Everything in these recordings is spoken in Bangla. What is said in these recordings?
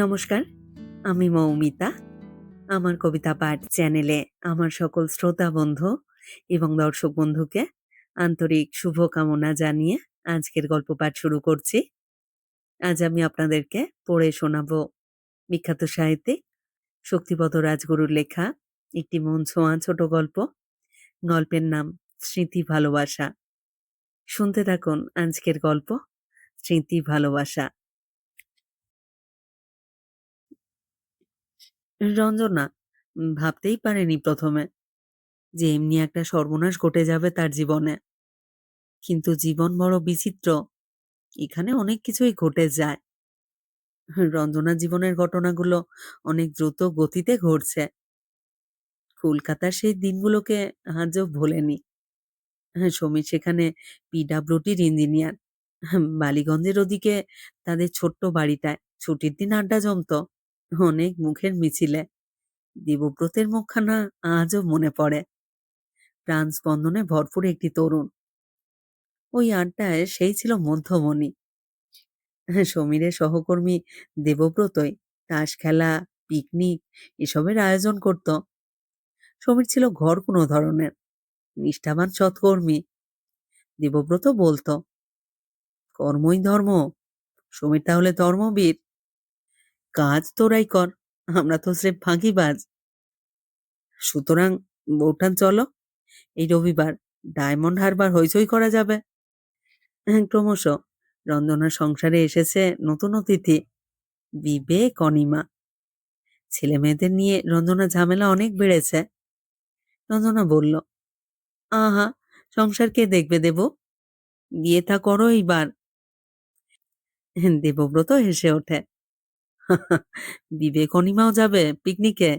নমস্কার, আমি মৌমিতা। আমার কবিতা পাঠ চ্যানেলে আমার সকল শ্রোতা বন্ধু এবং দর্শক বন্ধুকে আন্তরিক শুভকামনা জানিয়ে আজকের গল্প পাঠ শুরু করছি। আজ আমি আপনাদেরকে পড়ে শোনাবো বিখ্যাত সাহিত্যিক শক্তিপদ রাজগুরুর লেখা একটি মন ছোঁয়া ছোট গল্প। গল্পের নাম স্মৃতি ভালোবাসা। শুনতে থাকুন আজকের গল্প স্মৃতি ভালোবাসা। রঞ্জনা ভাবতেই পারেনি প্রথমে যে এমনি একটা সর্বনাশ ঘটে যাবে তার জীবনে। কিন্তু জীবন বড় বিচিত্র, এখানে অনেক কিছুই ঘটে যায়। রঞ্জনার জীবনের ঘটনাগুলো অনেক দ্রুত গতিতে ঘটছে। কলকাতার সেই দিনগুলোকে আজও ভোলেনি। সমীর সেখানে পিডাব্লিউডির ইঞ্জিনিয়ার। বালিগঞ্জের ওদিকে তাদের ছোট্ট বাড়িটায় ছুটির দিন আড্ডা জমতো অনেক মুখের মিছিলে। দেবব্রতের মুখখানা আজও মনে পড়ে, প্রাণ স্পন্দনে ভরপুর একটি তরুণ। ওই আড্ডায় সেই ছিল মধ্যমণি। সমীরের সহকর্মী দেবব্রতই তাস খেলা, পিকনিক এসবের আয়োজন করত। সমীর ছিল ঘর কোনো ধরনের নিষ্ঠাবান সৎকর্মী। দেবব্রত বলতো, কর্মই ধর্ম। সমীর তাহলে ধর্মবীর। কাজ তোরাই কর, আমরা তো স্রেফ ফাঁকিবাজ। সুতরাং বউঠান চলো, এই রবিবার ডায়মন্ড হারবার হইচই করা যাবে। ক্রমশ রঞ্জনার সংসারে এসেছে নতুন অতিথি, বিবেক অনিমা। ছেলে মেয়েদের নিয়ে রঞ্জনা ঝামেলা অনেক বেড়েছে। রঞ্জনা বলল, আহা, সংসার কে দেখবে দেব, বিয়ে থা করো এইবার। দেবব্রত হেসে ওঠে, বিবেক অনিমাও যাবে পিকনিকে,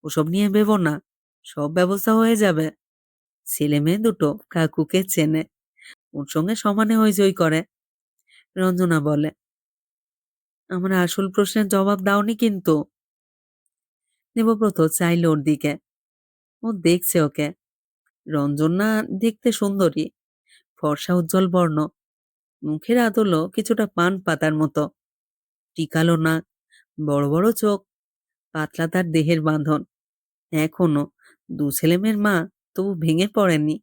ওসব নিয়ে ভেবো না, সব ব্যবস্থা হয়ে যাবে। ছেলে মেয়ে দুটো কাকুকে চেনে, ওর সঙ্গে সমানে হইচই করে। রঞ্জনা বলে, আমার আসল প্রশ্নের জবাব দাওনি কিন্তু। দেবব্রত চাইল ওর দিকে, ও দেখছে ওকে। রঞ্জনা দেখতে সুন্দরী, ফর্সা উজ্জ্বল বর্ণ, মুখের আদলও কিছুটা পান পাতার মতো, টিকালো নাক, বড় বড় চোখ, পাতলা তার দেহের বাঁধন। এখনো দু ছেলেমেয়ের মা তবু ভেঙে পড়েনি।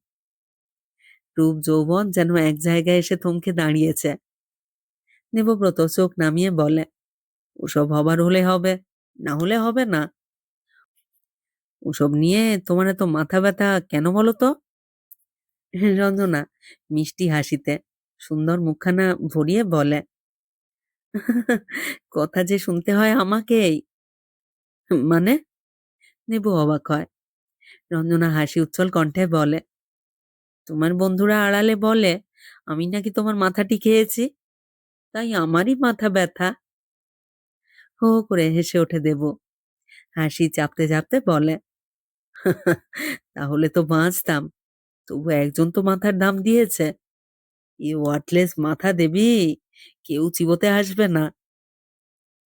রূপ যৌবন যেন এক জায়গায় এসে থমকে দাঁড়িয়েছে। দেবব্রত চোখ নামিয়ে বলে, ওসব হবার হলে হবে, না হলে হবে না। ওসব নিয়ে তোমার এত মাথা ব্যথা কেন বলো তো? রঞ্জনা মিষ্টি হাসিতে সুন্দর মুখখানা ভরিয়ে বলে, কথা যে শুনতে হয় আমাকেই। মানে? নেবু অবাক হয়। রঞ্জনা হাসি উচ্ছল কণ্ঠে বলে, তোমার বন্ধুরা আড়ালে বলে আমি নাকি তোমার মাথাটি খেয়েছি, তাই আমারই মাথা ব্যথা। হো করে হেসে ওঠে দেব, হাসি চাপতে চাপতে বলে, তাহলে তো বাঁচতাম। তবু একজন তো মাথার দাম দিয়েছে। এ ওয়ার্থলেস মাথা দেবী, কেউ চিবোতে আসবে না।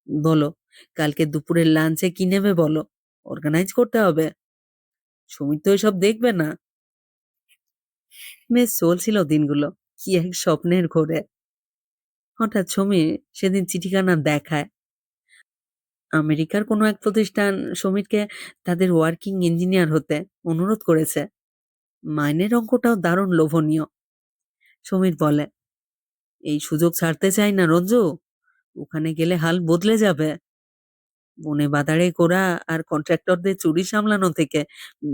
বলো, কালকে দুপুরের লাঞ্চে কি নেবে বলো, অর্গানাইজ করতে হবে। সমীর তো এসব দেখবে না। বেশ চলছিল দিনগুলো, কি এক স্বপ্নের ঘোরে। হঠাৎ সমীর সেদিন চিঠিখানা দেখায়। আমেরিকার কোনো এক প্রতিষ্ঠান সমীরকে তাদের ওয়ার্কিং ইঞ্জিনিয়ার হতে অনুরোধ করেছে। মাইনের অঙ্কটাও দারুণ লোভনীয়। সমীর বলে, এই সুযোগ ছাড়তে চাই না রঞ্জু, ওখানে গেলে হাল বদলে যাবে। বনে বাদারে করা আর কন্ট্রাক্টরদের চুরি সামলানো থেকে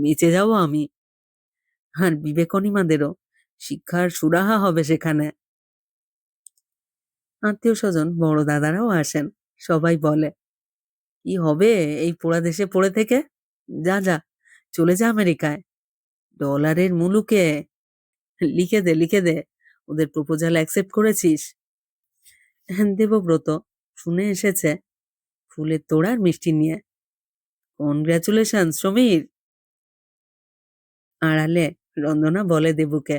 বেঁচে যাব আমি। আর বিবেকনিমাদেরও শিক্ষার সুরাহা হবে সেখানে। আত্মীয় স্বজন বড় দাদারাও আসেন। সবাই বলে, কি হবে এই পোড়া দেশে পড়ে থেকে, যা যা চলে যা আমেরিকায়, ডলারের মুলুকে। লিখে দে লিখে দে, ওদের প্রপোজাল অ্যাকসেপ্ট করেছিস। দেবব্রত শুনে এসেছে ফুলের তোড়ার মিষ্টি নিয়ে। কনগ্রাচুলেশন সমীর। আড়ালে রঞ্জনা বলে দেবুকে,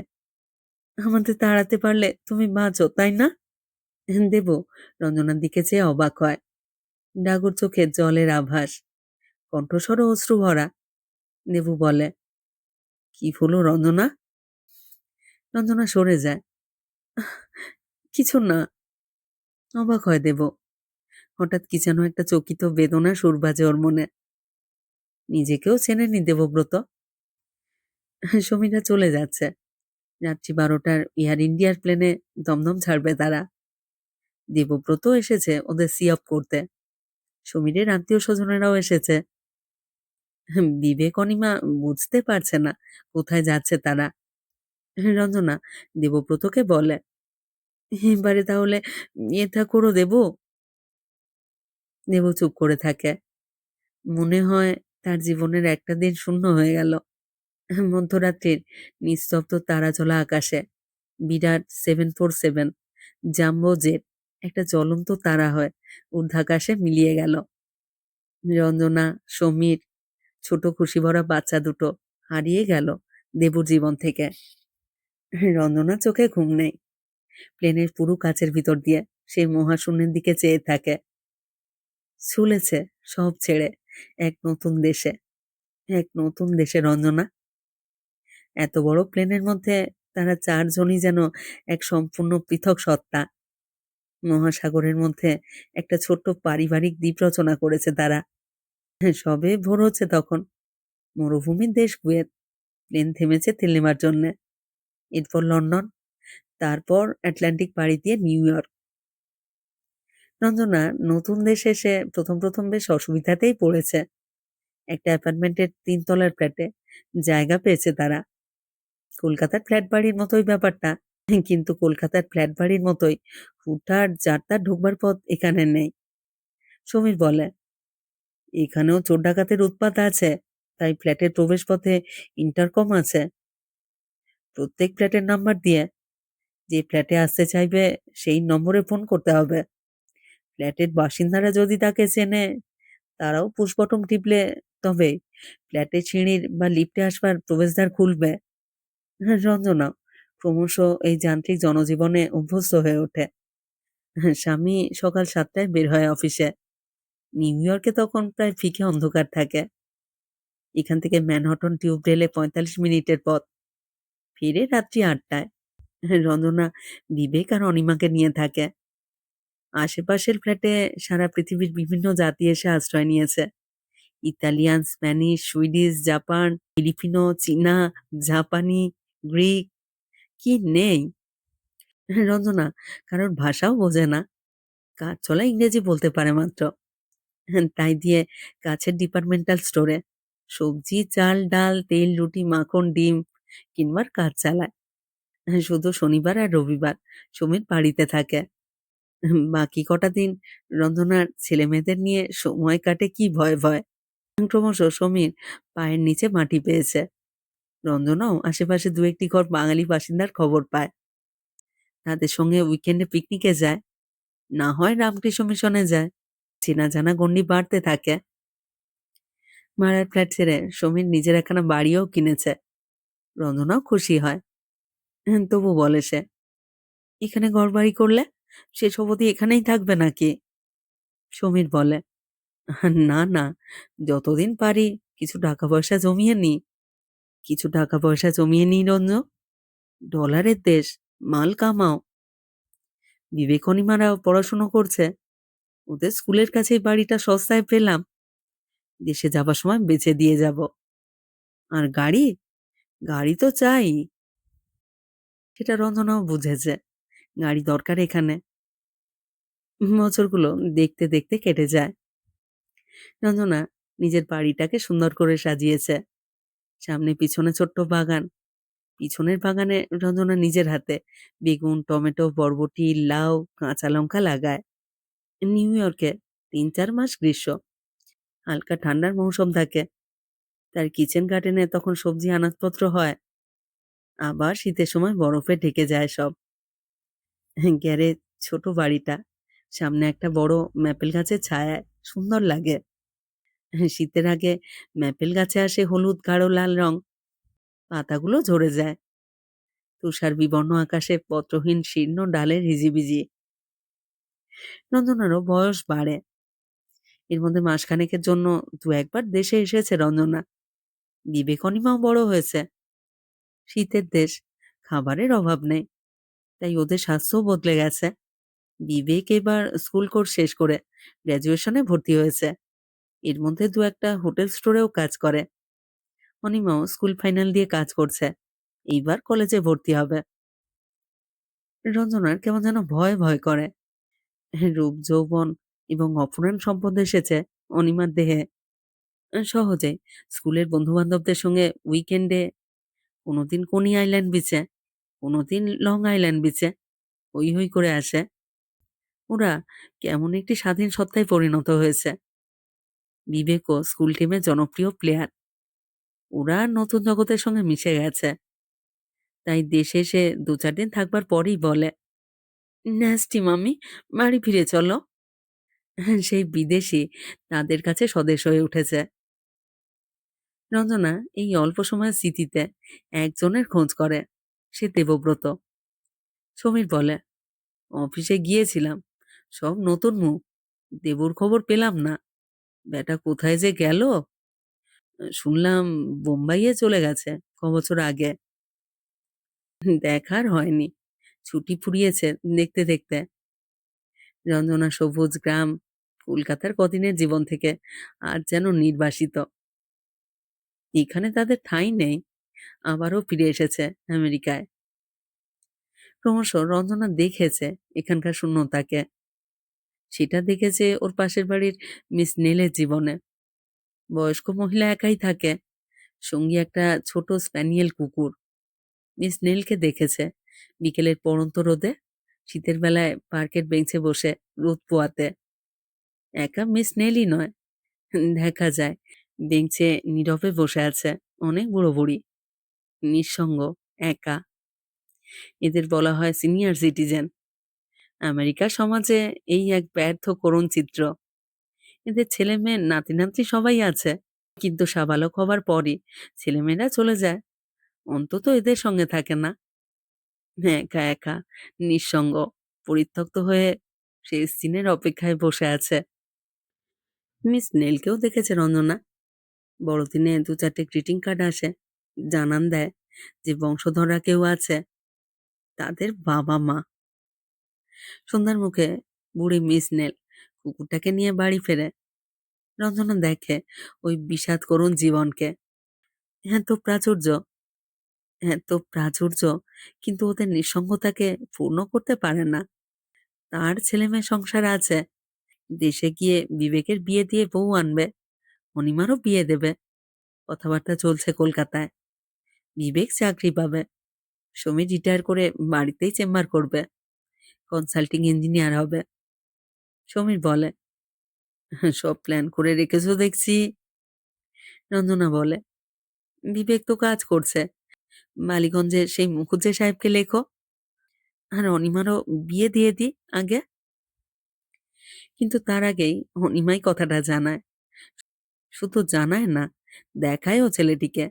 আমাদের তাড়াতে পারলে তুমি বাঁচো, তাই না? দেব রঞ্জনার দিকে চেয়ে অবাক হয়। ডাগর চোখে জলের আভাস, কণ্ঠস্বর অশ্রু ভরা। দেবু বলে, কি হলো রঞ্জনা? রঞ্জনা সরে যায়, কিছু না। অবাক হয় দেব, হঠাৎ কি যেন একটা চকিত বেদনা সুর বাজে ওর মনে। নিজেকেও চেনেনি দেবব্রত। সমীরা চলে যাচ্ছে। রাত্রি ১২টার এয়ার ইন্ডিয়ার প্লেনে দমদম ছাড়বে তারা। দেবব্রত এসেছে ওদের সি অফ করতে। সমীরের আত্মীয় স্বজনেরাও এসেছে। বিবেক অনিমা বুঝতে পারছে না কোথায় যাচ্ছে তারা। রঞ্জনা দেবব্রতকে বলে, এবারে তাহলে এটা করো দেব। দেব চুপ করে থাকে। মনে হয় তার জীবনের একটা দিন শূন্য হয়ে গেল। মধ্যরাত্রির নিস্তব্ধ তারাজলা আকাশে বিরাট 747 জাম্বো জেট একটা জ্বলন্ত তারা হয় ঊর্ধ্বাকাশে মিলিয়ে গেল। রঞ্জনা, সমীর, ছোট খুশি ভরা বাচ্চা দুটো হারিয়ে গেল দেবুর জীবন থেকে। রঞ্জনার চোখে ঘুম নেই। প্লেনের পুরো কাচের ভিতর দিয়ে সে মহাশূন্যের দিকে চেয়ে থাকে। ছুলেছে সব ছেড়ে এক নতুন দেশে, এক নতুন দেশে রঞ্জনা। এত বড় প্লেনের মধ্যে তারা চারজনই যেন এক সম্পূর্ণ পৃথক সত্তা। মহাসাগরের মধ্যে একটা ছোট্ট পারিবারিক দ্বীপ রচনা করেছে তারা। সবে ভোর হচ্ছে তখন। মরুভূমির দেশ কুয়েত। প্লেন থেমেছে তেল নেবার জন্যে। এরপর লন্ডন, তারপর আটলান্টিক পাড়ি দিয়ে নিউ ইয়র্ক। রঞ্জনা নতুন দেশে এসে প্রথম বেশ অসুবিধাতেই পড়েছে। একটা অ্যাপার্টমেন্টের ৩ তলার ফ্ল্যাটে জায়গা পেয়েছে তারা। কলকাতার ফ্ল্যাট বাড়ির মতোই ব্যাপারটা, কিন্তু কলকাতার ফ্ল্যাট বাড়ির মতোই হুটহাট যাত্রার ঢুকবার পথ এখানে নেই। সমীর বলে, এখানেও চোর ডাকাতের উৎপাত আছে, তাই ফ্ল্যাটের প্রবেশপথে ইন্টারকম আছে প্রত্যেক ফ্ল্যাটের নাম্বার দিয়ে। যে ফ্ল্যাটে আসতে চাইবে সেই নম্বরে ফোন করতে হবে। ফ্ল্যাটের বাসিন্দারা যদি তাকে চেনে তারাও পুশ বটম টিপলে তবে ফ্ল্যাটের সিঁড়ির বা লিফটে আসবার প্রবেশদ্বার খুলবে। রঞ্জনা ক্রমশ এই যান্ত্রিক জনজীবনে অভ্যস্ত হয়ে ওঠে। স্বামী সকাল ৭টায় বের হয় অফিসে। নিউ ইয়র্কে তখন প্রায় ফিকে অন্ধকার থাকে। এখান থেকে ম্যানহাটন টিউব রেলে ৪৫ মিনিটের পথ। ফিরে রাত্রি ৮টায়। রঞ্জনা বিবেক আর অনিমাকে নিয়ে থাকে। আশেপাশের ফ্ল্যাটে সারা পৃথিবীর বিভিন্ন জাতি এসে আশ্রয় নিয়েছে। Italian, Spanish, Swedish, Japan, Filipino, চীনা, জাপানি, গ্রিক, কি নেই। রঞ্জনা কারোর ভাষাও বোঝে না। কাজ চলা ইংরেজি বলতে পারে মাত্র। তাই দিয়ে কাছের ডিপার্টমেন্টাল স্টোরে সবজি, চাল, ডাল, তেল, রুটি, মাখন, ডিম কিনবার কাজ চালায়। শুধু শনিবার আর রবিবার সমীর বাড়িতে থাকে। বাকি কটা দিন রঞ্জনার ছেলেমেয়েদের নিয়ে সময় কাটে কি ভয়ে ভয়ে। ক্রমশ সমীর পায়ের নিচে মাটি পেয়েছে। রঞ্জনাও আশেপাশে দু একটি ঘর বাঙালি বাসিন্দার খবর পায়। তাদের সঙ্গে উইকেন্ডে পিকনিকে যায়, না হয় রামকৃষ্ণ মিশনে যায়। চেনা জানা গণ্ডি বাড়তে থাকে। ভাড়ার ফ্ল্যাট ছেড়ে সমীর নিজের একখানা বাড়িও কিনেছে। রঞ্জনাও খুশি হয়। তবু বলে সে, এখানে ঘরবাড়ি করলে শেষ অবধি এখানেই থাকবে নাকি? সমীর বলে, না না, যতদিন পারি কিছু টাকা পয়সা জমিয়ে নি। কিছু টাকা পয়সা জমিয়ে নিই রঞ্জ। ডলারের দেশ, মাল কামাও। বিবেক অনিমারাও পড়াশুনো করছে। ওদের স্কুলের কাছেই বাড়িটা সস্তায় পেলাম। দেশে যাবার সময় বেচে দিয়ে যাব। আর গাড়ি, গাড়ি তো চাই। সেটা রঞ্জনাও বুঝেছে গাড়ি দরকার এখানে। বছরগুলো দেখতে দেখতে কেটে যায়। রঞ্জনা নিজের বাড়িটাকে সুন্দর করে সাজিয়েছে। সামনে পিছনে ছোট্ট বাগান। পিছনের বাগানে রঞ্জনা নিজের হাতে বেগুন, টমেটো, বরবটি, লাউ, কাঁচা লঙ্কা লাগায়। নিউ ইয়র্কে ৩-৪ মাস গ্রীষ্ম, হালকা ঠান্ডার মৌসুম থাকে। তার কিচেন গার্ডেনে তখন সবজি আনাজপত্র হয়। আবার শীতের সময় বরফে ঢেকে যায় সব। গ্যারেজ, ছোট বাড়িটা, সামনে একটা বড় ম্যাপেল গাছের ছায়ায় সুন্দর লাগে। শীতের আগে ম্যাপেল গাছে আসে হলুদ, গাঢ় লাল রং। পাতাগুলো ঝরে যায়। তুষার বিবর্ণ আকাশে পত্রহীন শীর্ণ ডালের হিজিবিজি। রঞ্জনারও বয়স বাড়ে। এর মধ্যে মাসখানেকের জন্য দু একবার দেশে এসেছে রঞ্জনা। বিবেক অনিমাও বড় হয়েছে। শীতের দেশ, খাবারের অভাব নেই, তাই ওদের স্বাস্থ্যও বদলে গেছে। বিবেক এবার স্কুল কোর্স শেষ করে গ্র্যাজুয়েশনে ভর্তি হয়েছে। এর মধ্যে দু একটা হোটেল স্টোরেও কাজ করে। অনিমাও স্কুল ফাইনাল দিয়ে কাজ করছে, এইবার কলেজে ভর্তি হবে। রঞ্জনার কেমন যেন ভয় ভয় করে। রূপ যৌবন এবং অপূরণ সম্পদ এসেছে অনিমার দেহে সহজে। স্কুলের বন্ধু বান্ধবদের সঙ্গে উইকেন্ডে কোনোদিন কোনি আইল্যান্ড বিচে, কোনোদিন লং আইল্যান্ড বিচে হই হই করে আসে। ওরা কেমন একটি স্বাধীন সত্তায় পরিণত হয়েছে। বিবেকও স্কুল টিমে জনপ্রিয় প্লেয়ার। ওরা নতুন জগতের সঙ্গে মিশে গেছে। তাই দেশে এসে ২-৪ দিন থাকবার পরেই বলে, "ন্যাস্টি মাম্মি, বাড়ি ফিরে চলো।" সেই বিদেশী তাদের কাছে স্বদেশ হয়ে উঠেছে। রঞ্জনা এই অল্প সময়ের স্মৃতিতে একজনের খোঁজ করে, সে দেবব্রত। সমীর বলে, "অফিসে গিয়েছিলাম, সব নতুন মুখ, দেবুর খবর পেলাম না। ব্যাটা কোথায় যে গেল? শুনলাম বোম্বাইয়ে চলে গেছে ক বছর আগে। দেখার হয়নি, ছুটি ফুরিয়েছে দেখতে দেখতে।" রঞ্জনা সবুজ গ্রাম, কলকাতার কদিনের জীবন থেকে আর যেন নির্বাসিত। এখানে তাদের ঠাঁই নেই। আবারও ফিরে এসেছে আমেরিকায়। ক্রমশ রঞ্জনা দেখেছে এখানকার শূন্যতাকে। সেটা দেখেছে ওর পাশের বাড়ির মিস নেলের জীবনে। বয়স্ক মহিলা একাই থাকে, সঙ্গী একটা ছোট স্প্যানিয়েল কুকুর। মিস নেলকে দেখেছে বিকেলের পড়ন্ত রোদে, শীতের বেলায় পার্কের বেঞ্চে বসে রোদ পোয়াতে। একা মিস নেলই নয়, দেখা যায় বেঞ্চে নীরবে বসে আছে অনেক বুড়ো বুড়ি, নিঃসঙ্গ, একা। এদের বলা হয় সিনিয়র সিটিজেন। আমেরিকার সমাজে এই এক ব্যর্থ করুণ চিত্র। এদের ছেলে মেয়ে নাতি নাতনি সবাই আছে, কিন্তু সাবালক হবার পরই ছেলেমেয়েরা চলে যায়, অন্তত এদের সঙ্গে থাকে না। একা একা, নিঃসঙ্গ, পরিত্যক্ত হয়ে সে সিনের অপেক্ষায় বসে আছে। মিস নেলকেও দেখেছে রঞ্জনা। বড়দিনে ২-৪টে গ্রিটিং কার্ড আসে, জানান দেয় যে বংশধররা কেউ আছে, তাদের বাবা মা। সন্ধ্যার মুখে বুড়ি মিস নেল কুকুরটাকে নিয়ে বাড়ি ফেরে। রঞ্জনা দেখে ওই বিষাদ করুণ জীবনকে। এত প্রাচুর্য, এত প্রাচুর্য, কিন্তু ওদের নিঃসঙ্গতাকে পূর্ণ করতে পারে না। তার ছেলে মেয়ে সংসার আছে, দেশে গিয়ে বিবেকের বিয়ে দিয়ে বউ আনবে, অনিমারও বিয়ে দেবে। কথাবার্তা চলছে কলকাতায়। বিবেক চাকরি পাবে, সমীর রিটায়ার করে বাড়িতেই চেম্বার করবে, কনসাল্টিং ইঞ্জিনিয়ার হবে। সমীর বলে, সব প্ল্যান করে রেখেছো দেখছি। রঞ্জনা বলে, বিবেক তো কাজ করছে, বালিগঞ্জের সেই মুখুজ্জে সাহেবকে লেখো, আর অনিমারও বিয়ে দিয়ে দি আগে। কিন্তু তার আগেই অনিমাই কথাটা জানায়। শুধু জানায় না, দেখায়ও ছেলেটিকে।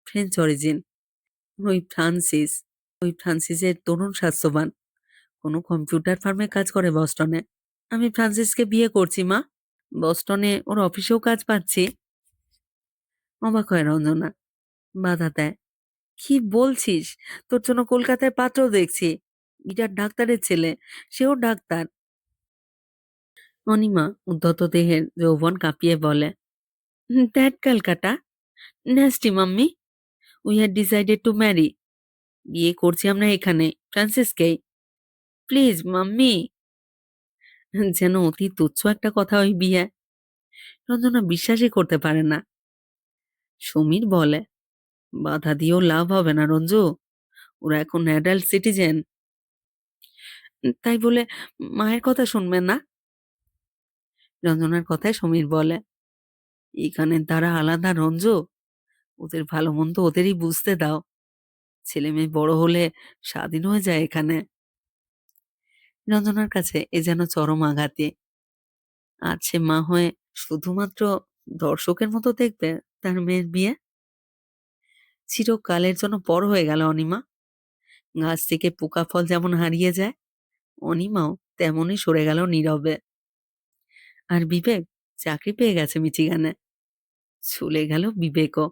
ফ্রেঞ্চ অরিজিন, ওই ফ্রান্সিস, ওই ফ্রান্সিসের তরুণ স্বাস্থ্যবান, কোনো কম্পিউটার ফার্মে কাজ করে বস্টনে। আমি ফ্রান্সিসকে বিয়ে করছি মা, বস্টনে ওর অফিসেও কাজ পাচ্ছি। অবাক হয় রঞ্জনা, বাধা দেয়, কি বলছিস? তোর জন্য কলকাতায় পাত্র দেখছি, বিরাট ডাক্তারের ছেলে, সেও ডাক্তার। অনিমা উদ্ধত দেহের যৌবন কাঁপিয়ে বলে, that Calcutta, nasty mummy, we had decided to marry. বিয়ে করছি আমরা এখানে ফ্রান্সিসকেই, প্লিজ মাম্মি। যেন অতি তুচ্ছ একটা কথা ওই বিয়ে। রঞ্জনা বিশ্বাসই করতে পারে না। সমীর বলে, বাধা দিয়েও লাভ হবে না রঞ্জু, ওরা এখন অ্যাডাল্ট সিটিজেন। তাই বলে মায়ের কথা শুনবে না? রঞ্জনার কথায় সমীর বলে, এখানে তারা আলাদা রঞ্জু, ওদের ভালো মন্দ ওদেরই বুঝতে দাও। ছেলে মেয়ে বড় হলে স্বাধীন হয়ে যায় এখানে। রঞ্জনার কাছে এ যেন চরম আঘাতে। আজ সে মা হয়ে শুধুমাত্র দর্শকের মতো দেখবে তার মেয়ের বিয়ে। চিরকালের জন্য পর হয়ে গেল অনিমা। গাছ থেকে পোকা ফল যেমন হারিয়ে যায়, অনিমাও তেমনই সরে গেল নীরবে। আর বিবেক চাকরি পেয়ে গেছে মিচিগানে। চলে গেল বিবেকও।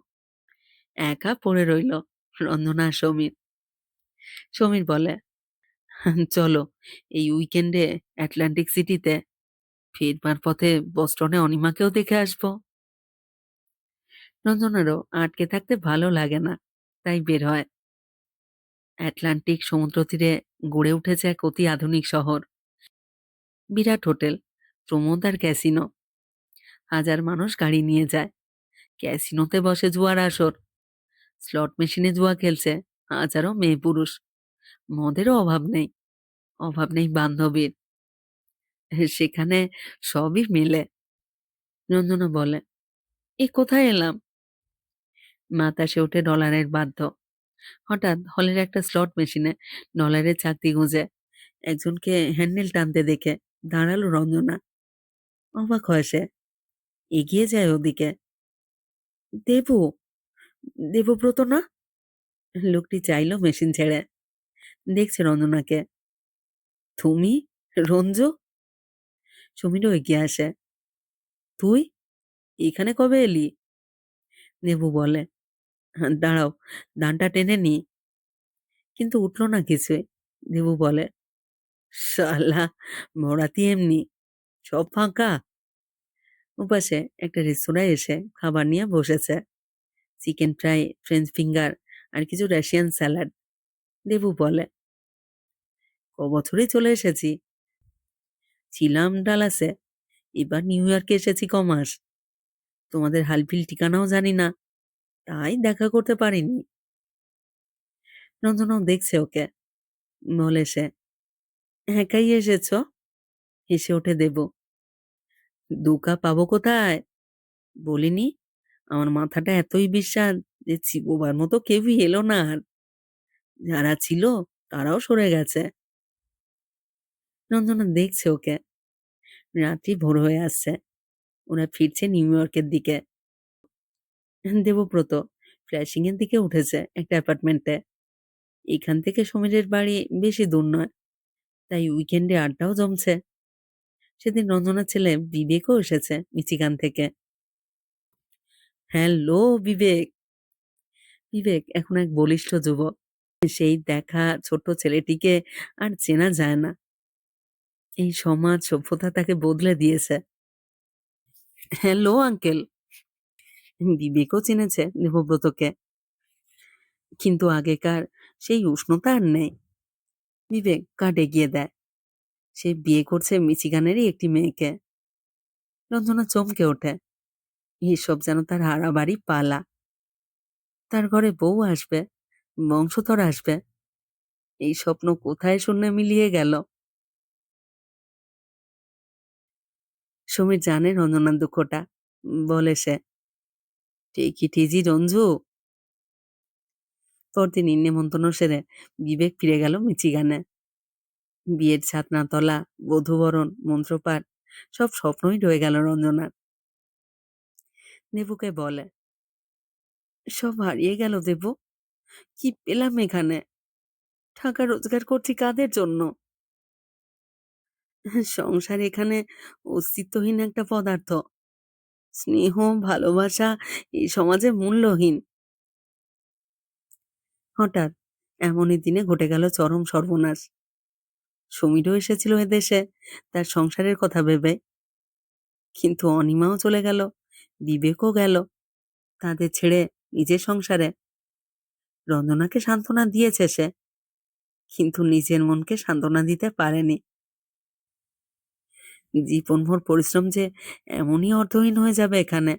একা পড়ে রইল রঞ্জনা আর সমীর। সমীর বলে, চলো এই উইকেন্ডে অ্যাটলান্টিক সিটিতে, ফিরবার পথে বস্টনে অনিমাকেও দেখে আসবো। রঞ্জনারও আটকে থাকতে ভালো লাগে না, তাই বের হয়। অ্যাটলান্টিক সমুদ্র তীরে গড়ে উঠেছে এক অতি আধুনিক শহর। বিরাট হোটেল, প্রমোদ আর ক্যাসিনো। হাজার মানুষ গাড়ি নিয়ে যায়, ক্যাসিনোতে বসে জুয়ার আসর, স্লট মেশিনে জুয়া খেলছে হাজারো মেয়ে পুরুষ। মদেরও অভাব নেই, অভাব নেই বান্ধবীর। সেখানে সবই মেলে। রঞ্জনা বলে, এ কোথায় এলাম? বাতাসে ওঠে ডলারের বাদ্য। হঠাৎ হলের একটা স্লট মেশিনে ডলারের চাকতি গুঁজে একজনকে হ্যান্ডেল টানতে দেখে দাঁড়ালো রঞ্জনা। অবাক হয় সে, এগিয়ে যায় ওদিকে। দেবু, দেবব্রত না? লোকটি চাইলো মেশিন ছেড়ে, দেখছে রঞ্জনাকে। তুমি, রঞ্জু? সমীরও এগিয়ে আসে। তুই এখানে কবে এলি? দেবু বলে, দাঁড়াও, দানটা টেনে নি। কিন্তু উঠলো না কিছুই। দেবু বলে, শালা, ভরাতি এমনি, সব ফাঁকা। ওপাশে একটা রেস্তোরাঁয় এসে খাবার নিয়ে বসেছে, চিকেন ফ্রাই, ফ্রেঞ্চ ফিঙ্গার আর কিছু রাশিয়ান স্যালাড। দেবু বলে, বছরই চলে এসেছি, ছিলাম ডালাসে, এবার নিউ ইয়র্কে এসেছি কমাস। তোমাদের হালফিল ঠিকানাও জানি না, তাই দেখা করতে পারিনি। রঞ্জনাও দেখছে ওকে, বলে সে, একাই এসেছ? হেসে ওঠে দেবু। দুকা পাবো কোথায়? বলিনি, আমার মাথাটা এতই বিশ্বাস যে চিবোবার মতো কেউই এলো না আর। যারা ছিল তারাও সরে গেছে। রঞ্জনা দেখছে ওকে। রাত্রি ভোর হয়ে আসছে, ওরা ফিরছে নিউ ইয়র্কের দিকে। দেবব্রত ফ্ল্যাশিং এর দিকে উঠেছে একটা অ্যাপার্টমেন্টে। এখান থেকে সমীরের বাড়ি বেশি দূর নয়, তাই উইকেন্ডে আড্ডাও জমছে। সেদিন রঞ্জনার ছেলে বিবেকও এসেছে মিচিগান থেকে। হ্যালো বিবেক। বিবেক এখন এক বলিষ্ঠ যুবক। সেই দেখা ছোট্ট ছেলেটিকে আর চেনা যায় না। এই সমাজ সভ্যতা তাকে বদলে দিয়েছে। Hello uncle. বিবেকও চিনেছে দেবব্রতকে, কিন্তু আগেকার সেই উষ্ণতা আর নেই। বিবেক কার্ড এগিয়ে দেয়, সে বিয়ে করছে মিচিগানেরই একটি মেয়েকে। রঞ্জনা চমকে ওঠে, এসব যেন তার হারাবাড়ি পালা। তার ঘরে বউ আসবে, বংশধর আসবে, এই স্বপ্ন কোথায় শূন্যে মিলিয়ে গেল। সমীর জানে রঞ্জনার দুঃখটা, বলে সে, ঠিকই ঠিকই রঞ্জু। পরদিন নেমন্তন্ন সেরে বিবেক ফিরে গেল মিচিগানে। বিয়ের ছাতনাতলা, বধূবরণ, মন্ত্রপাঠ, সব স্বপ্নই রয়ে গেল রঞ্জনার। দেবুকে বলে, সব হারিয়ে গেল দেবু, কি পেলাম এখানে? টাকা রোজগার করছি কাদের জন্য? সংসার এখানে অস্তিত্বহীন একটা পদার্থ। স্নেহ, ভালোবাসা এই সমাজে মূল্যহীন। হঠাৎ এমনই দিনে ঘটে গেল চরম সর্বনাশ। সমীরও এসেছিল এদেশে তার সংসারের কথা ভেবে, কিন্তু অনিমাও চলে গেল, বিবেকও গেল তাদের ছেড়ে নিজের সংসারে। রঞ্জনাকে সান্ত্বনা দিয়েছে সে, কিন্তু নিজের মনকে সান্ত্বনা দিতে পারেনি। জীবনভর পরিশ্রম যে এমনই অর্থহীন হয়ে যাবে এখানে,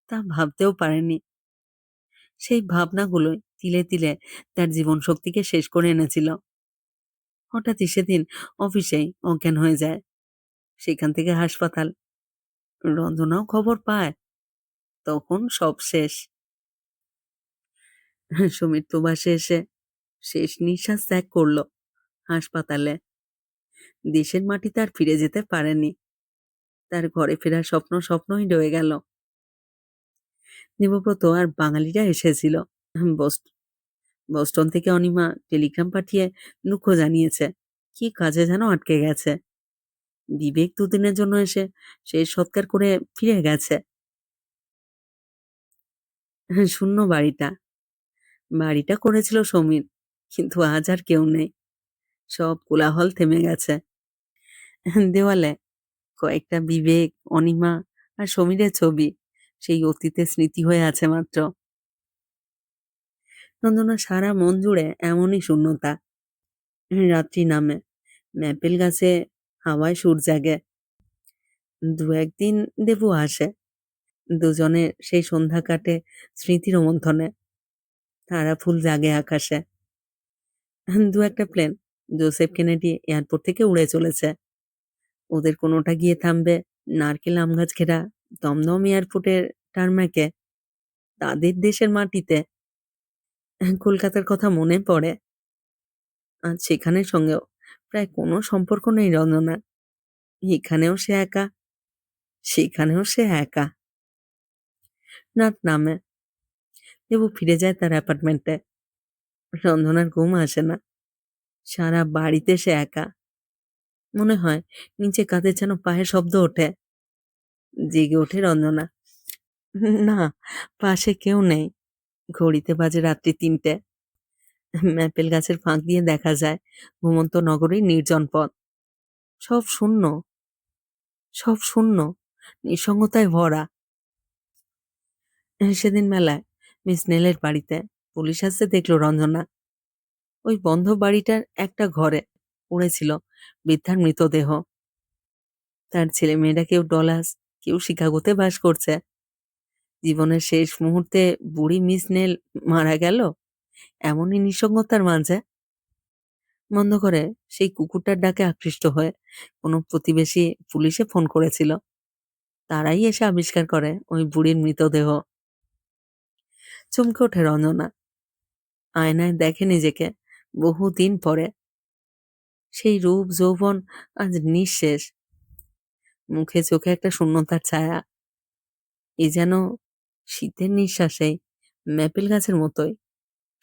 তা ভাবতেও পারেনি। সেই ভাবনাগুলোই তিলে তিলে তার জীবন শক্তিকে শেষ করে এনেছিল। হঠাৎই সেদিন অফিসেই অজ্ঞান হয়ে যায়, সেখান থেকে হাসপাতাল। রঞ্জনাও খবর পায়, তখন সব শেষ। সমীর প্রবাসে এসে শেষ নিঃশ্বাস ত্যাগ করলো হাসপাতালে। দেশের মাটিতে আর ফিরে যেতে পারেনি, তার ঘরে ফেরার স্বপ্ন স্বপ্নই রয়ে গেল। দেবব্রত আর বাঙালিরা এসেছিল। বস্ট- বস্টন থেকে অনিমা টেলিগ্রাম পাঠিয়ে দুঃখ জানিয়েছে, কি কাজে যেন আটকে গেছে। বিবেক দুদিনের জন্য এসে শেষ সৎকার করে ফিরে গেছে। শূন্য বাড়িটা, বাড়িটা করেছিল সমীর, কিন্তু আজ আর কেউ নেই। সব কোলাহল থেমে গেছে। দেওয়ালে কয়েকটা বিবেক, অনিমা আর সমীরের ছবি সেই অতীতের স্মৃতি হয়ে আছে মাত্র। নন্দনা সারা মন জুড়ে এমনই শূন্যতা। রাত্রি নামে, ম্যাপেল গাছে হাওয়ায় সুর জাগে। দু একদিন দেবু আসে, দুজনে সেই সন্ধ্যা কাটে স্মৃতির মন্থনে। তারা ফুল জাগে আকাশে। দু একটা প্লেন জোসেফ কেনেডি এয়ারপোর্ট থেকে উড়ে চলেছে। ওদের কোনোটা গিয়ে থামবে নারকেল আম গাছ ঘেরা দমদম এয়ারপোর্টের টারম্যাকে। তাদের দেশের মাটিতে কলকাতার কথা মনে পড়ে। আজ সেখানের সঙ্গেও প্রায় কোনো সম্পর্ক নেই রঞ্জনার। এখানেও সে একা, সেখানেও সে একা। রাত নামে, দেবু ফিরে যায় তার অ্যাপার্টমেন্টে। রঞ্জনার ঘুম আসে না। সারা বাড়িতে সে একা। মনে হয় নিচে কাঁধে যেন পায়ের শব্দ ওঠে। জেগে ওঠে রঞ্জনা। না, পাশে কেউ নেই। ঘড়িতে বাজে রাত্রি ৩টে। ম্যাপেল গাছের ফাঁক দিয়ে দেখা যায় ঘুমন্ত নগরীর নির্জন পথ। সব শূন্য, সব শূন্য, নিঃসঙ্গতায় ভরা। সেদিন মেলায় মিস নেলের বাড়িতে পুলিশ আসতে দেখলো রঞ্জনা। ওই বন্ধ বাড়িটার একটা ঘরে পড়েছিল বৃদ্ধার মৃতদেহ। তার ছেলে মেয়েরা কেউ ডলাস, কেউ শিকাগোতে বাস করছে। জীবনের শেষ মুহূর্তে বুড়ি মিস নেল মারা গেল এমনই নিঃসঙ্গতার মাঝে। বন্ধ করে সেই কুকুরটার ডাকে আকৃষ্ট হয়ে কোনো প্রতিবেশী পুলিশে ফোন করেছিল। তারাই এসে আবিষ্কার করে ওই বুড়ির মৃতদেহ। চমকে ওঠে রঞ্জনা। আয়নায় দেখে নিজেকে বহুদিন পরে। সেই রূপ যৌবন আজ নিঃশেষ। মুখে চোখে একটা শূন্যতার ছায়া। এ যেন শীতের নিঃশ্বাসেই ম্যাপেল গাছের মতোই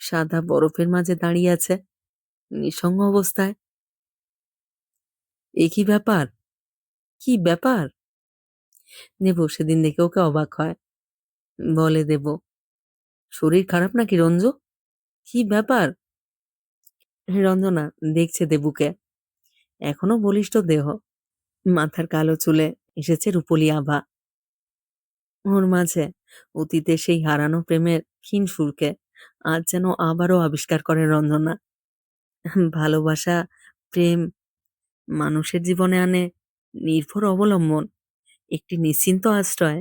সাদা বরফের মাঝে দাঁড়িয়ে আছে নিঃসঙ্গ অবস্থায়। এ কি ব্যাপার, কি ব্যাপার? দেব সেদিন দেখে ওকে অবাক হয়। বলে দেব, শরীর খারাপ নাকি রঞ্জু? কি ব্যাপার? রঞ্জনা দেখছে দেবুকে। এখনো বলিষ্ঠ দেহ, মাথার কালো চুলে এসেছে রূপলি আভা। ওর মাঝে অতীতে সেই হারানো প্রেমের ক্ষীণ সুরকে আজ যেন আবারও আবিষ্কার করে রঞ্জনা। ভালোবাসা, প্রেম মানুষের জীবনে আনে নির্ভর অবলম্বন, একটি নিশ্চিন্ত আশ্রয়।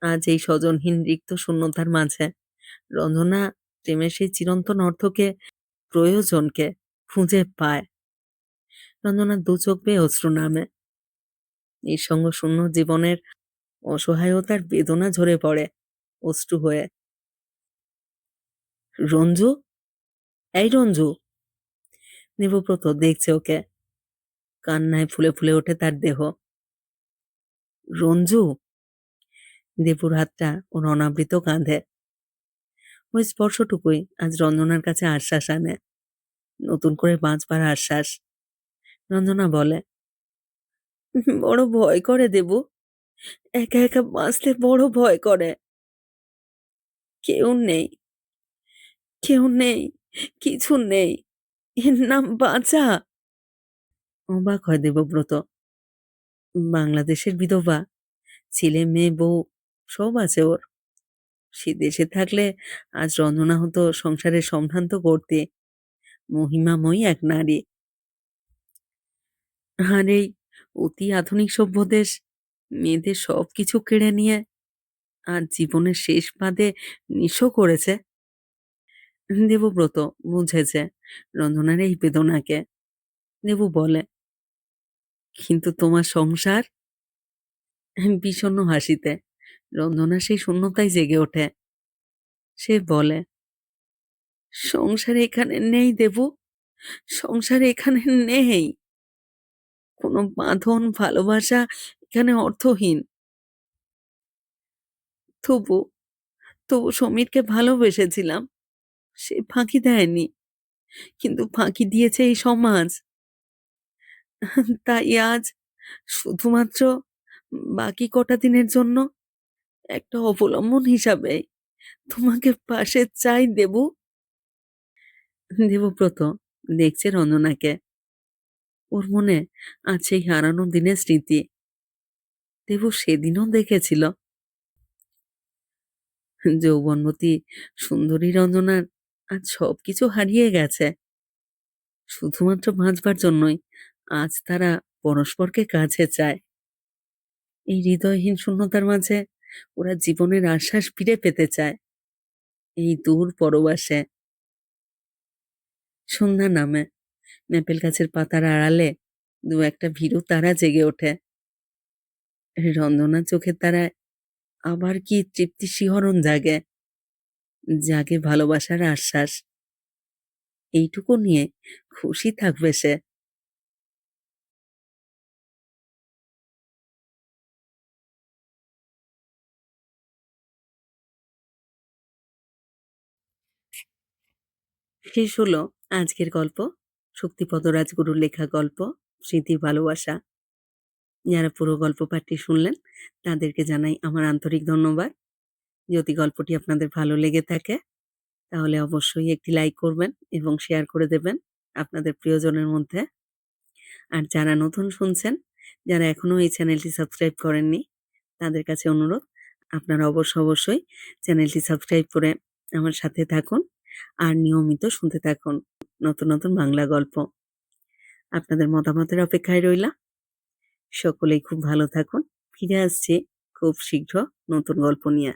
আজ এই স্বজনহীন রিক্ত শূন্যতার মাঝে রঞ্জনা প্রেমের সেই চিরন্তন অর্থকে, প্রয়োজনকে খুঁজে পায়। রঞ্জনার দু চোখ বেয়ে অশ্রু নামে। নিঃসঙ্গ শূন্য জীবনের অসহায়তার বেদনা ঝরে পড়ে অশ্রু হয়ে। রঞ্জু, এই রঞ্জু! দেবব্রত দেখছে ওকে। কান্নায় ফুলে ফুলে ওঠে তার দেহ। রঞ্জু! দেবুর হাতটা ওর অনাবৃত কাঁধে। ওই স্পর্শটুকুই আজ রঞ্জনার কাছে আশ্বাস আনে, নতুন করে বাঁচবার আশ্বাস। রঞ্জনা বলে, বড় ভয় করে দেবু, একা একা বাঁচতে বড় ভয় করে। কেউ নেই, কেউ নেই, কিছু নেই, এর নাম বাঁচা। অবাক হয় দেবব্রত। বাংলাদেশের বিধবা, ছেলে মেয়ে বউ সব আছে ওর। সে দেশে থাকলে আজ রঞ্জনা হতো সংসারের সম্ভ্রান্ত করতে, মহিমাময়ী এক নারী। আর এই অতি আধুনিক সভ্য দেশ মেয়েদের সবকিছু কেড়ে নিয়ে আর জীবনের শেষ পাদে নিঃস্ব করেছে। দেবব্রত বুঝেছে রঞ্জনার এই বেদনাকে। দেবু বলে, কিন্তু তোমার সংসার? বিষণ্ণ হাসিতে রঞ্জনা সেই শূন্যতায় জেগে ওঠে। সে বলে, সংসার এখানে নেই দেবু, সংসার এখানে নেই। কোনো বাঁধন, ভালোবাসা এখানে অর্থহীন। তবু তবু সমীরকে ভালোবেসেছিলাম, সে ফাঁকি দেয়নি, কিন্তু ফাঁকি দিয়েছে এই সমাজ। তাই আজ শুধুমাত্র বাকি কটা দিনের জন্য একটা অবলম্বন হিসাবে তোমাকে পাশে চাই দেবু। দেবব্রত দেখছে রঞ্জনাকে। ওর মনে আজ সেই হারানো দিনের স্মৃতি। দেবু সেদিনও দেখেছিল যৌবনবতী সুন্দরী রঞ্জনার আজ সবকিছু হারিয়ে গেছে। শুধুমাত্র বাঁচবার জন্যই আজ তারা পরস্পরকে কাছে চায়। এই হৃদয়হীন শূন্যতার মাঝে ওরা জীবনের আশ্বাস ফিরে পেতে চায়। এই দূর পরবাসে। সন্ধ্যা নামে। ম্যাপেল গাছের পাতার আড়ালে দু একটা ভীরু তারা জেগে ওঠে। রঞ্জনার চোখের তারায় আবার কি তৃপ্তি শিহরণ জাগে। জাগে ভালোবাসার আশ্বাস। এইটুকু নিয়ে খুশি থাকবে সে। শেষ হলো আজকের গল্প। শক্তিপদ রাজগুরুর লেখা গল্প স্মৃতির ভালোবাসা। যারা পুরো গল্প পাঠটি শুনলেন তাদেরকে জানাই আমার আন্তরিক ধন্যবাদ। যদি গল্পটি আপনাদের ভালো লেগে থাকে তাহলে অবশ্যই একটি লাইক করবেন এবং শেয়ার করে দেবেন আপনাদের প্রিয়জনের মধ্যে। আর যারা নতুন শুনছেন, যারা এখনো এই চ্যানেলটি সাবস্ক্রাইব করেননি, তাদের কাছে অনুরোধ আপনারা অবশ্যই চ্যানেলটি সাবস্ক্রাইব করে আমার সাথে থাকুন আর নিয়মিত শুনতে থাকুন নতুন বাংলা গল্প। আপনাদের মতামতের অপেক্ষায় রইলাম। সকলেই খুব ভালো থাকুন। ফিরে আসছি খুব শীঘ্র নতুন গল্প নিয়ে।